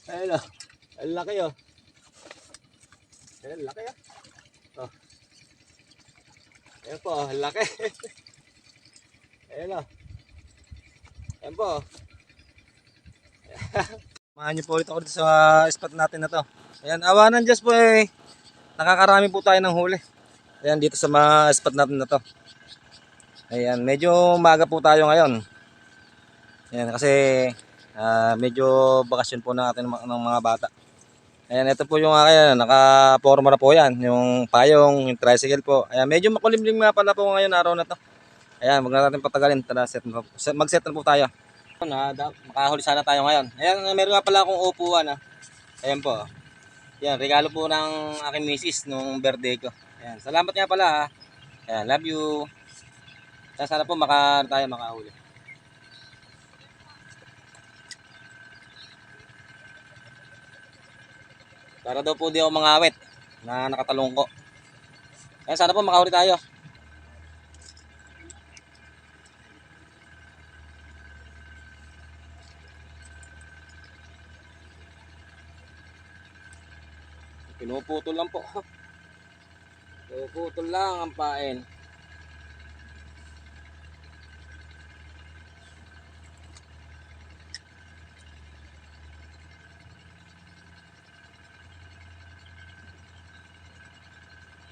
Ayun o. Ang laki o. Ayun, laki o. Oh. Ayun po, ang laki. Ayun o. Ayun po. Samahan niyo po ulit ako dito sa spot natin na to. Ayan, awa ng Diyos po eh. Nakakarami po tayo ng huli. Ayan, dito sa mga spot natin na to. Ayan, medyo umaga po tayo ngayon. Ayan, kasi medyo bakasyon po natin ng mga bata. Ayan, ito po yung akin, naka-forma na po yan. Yung payong, yung tricycle po. Ayan, medyo makulimlim nga pala po ngayon araw na to. Ayan, wag na natin patagalin. Tara, mag-set na po tayo. Makahuli sana tayo ngayon. Ayan, meron nga pala akong upuan. Ayan po. Ayan, regalo po ng aking misis nung birthday ko. Ayan, salamat nga pala. Ayan, love you. Sana po tayo makahuli. Para daw po di ako mangawit na nakatalong ko. Ayan, sana po makahuli tayo. Pinuputol lang po. Pinuputol lang ang pain.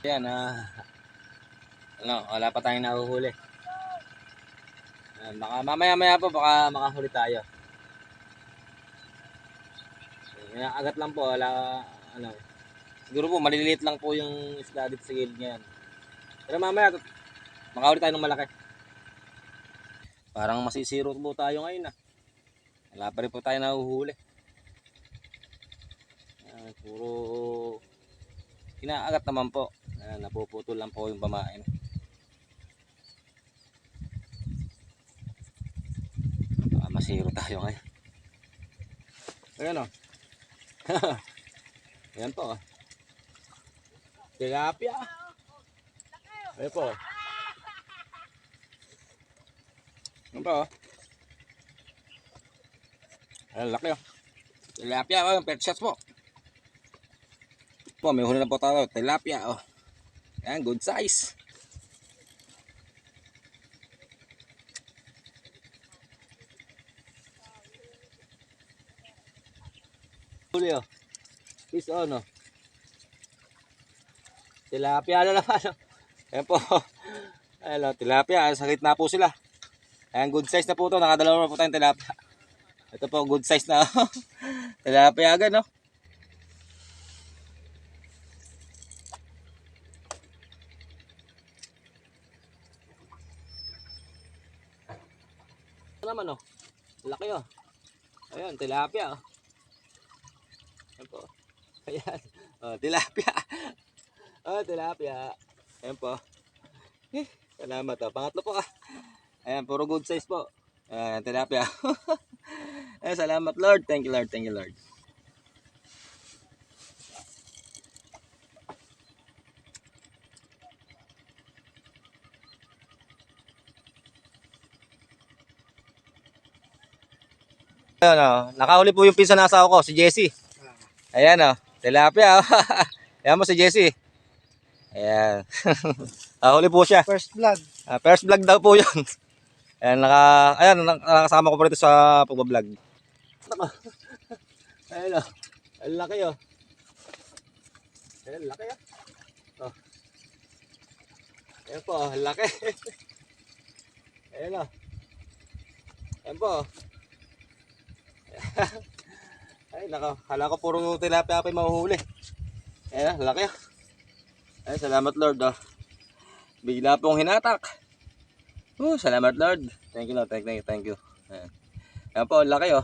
Ayan, wala pa tayong nahuhuli. Baka mamaya po baka makahuli tayo. Agat lang po, wala siguro po maliliit lang po yung isda dito sa gilid ngayon. Pero mamaya makahuli tayo ng malaki. Parang masisiro po tayo ngayon Wala pa rin po tayo nahuhuli. Puro inaagat naman po. Napuputol lang po yung pamain. Masiro tayo ngayon. Ayan o. Ayan po. Tilapia. Ayan po. Ayan po. Ayan, laki o. Tilapia o. Pet shots po. May huli na po tayo. Tilapia o. Ayan, good size. Huli o. Fish on o. Tilapia na naman o. Ayan po. Ayan o, tilapia. Sakit na po sila. Ayan, good size na po ito. Nakadalawa na po tayong tilapia. Ito po, good size na. Tilapia agad no. Ito naman o. Laki o. Ayan, tilapia o. Ayan po. Ayan. O, tilapia. O, tilapia. Ayan po. Salamat o. Pangatlo po ka. Ayan, puro good size po. Ayan, tilapia. Ayan, salamat Lord. Thank you Lord. Thank you Lord. Ayan o. Nakahuli po yung pinsan na asawa ko, si Jessie. Ayan o. Tilapia o. Ayan mo si Jessie. Ayan. Nakahuli po siya. First vlog. First vlog daw po yun. Ayan, nakasama ko po rito sa pagbablog. Ayan o. Ang laki o. Ayan, laki o. Oh. Ayan po, ang laki. Ayan o. Ayan po. Ay, hala ko puro tilapia pa yung mahuhuli. Ayan, laki o. Ay, salamat Lord o. Bigla pong hinatak. Salamat Lord. Thank you Lord. Thank you. Ayan po, laki o.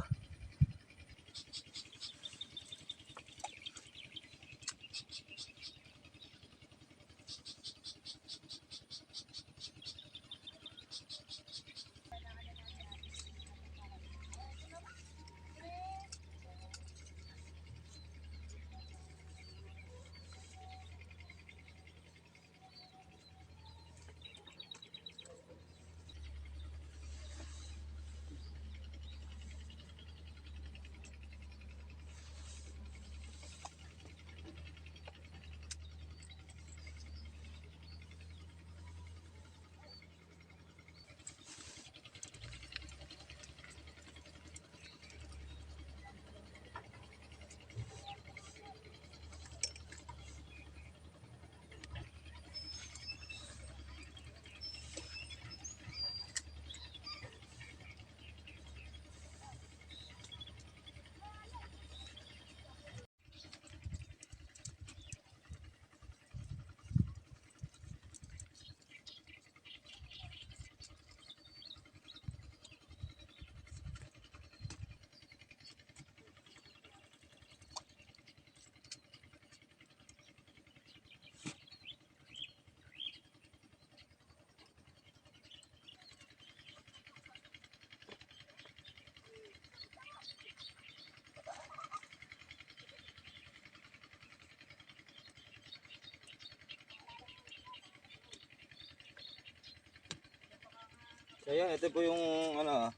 So ayan, ito po yung ano,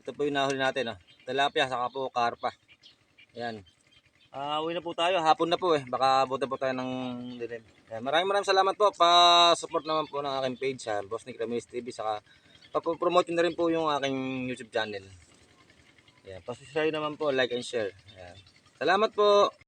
ito po yung nahuli natin ah. Tilapia saka po karpa. Ayan. Uwi na po tayo, hapon na po eh. Baka abutan po tayo ng dilim. Ayan, maraming salamat po. Pa-support naman po ng aking page ha, Boss Nick Ramirez TV, saka pa-promote na rin po yung aking YouTube channel. Ayan, pa-subscribe naman po, like and share. Ayan. Salamat po.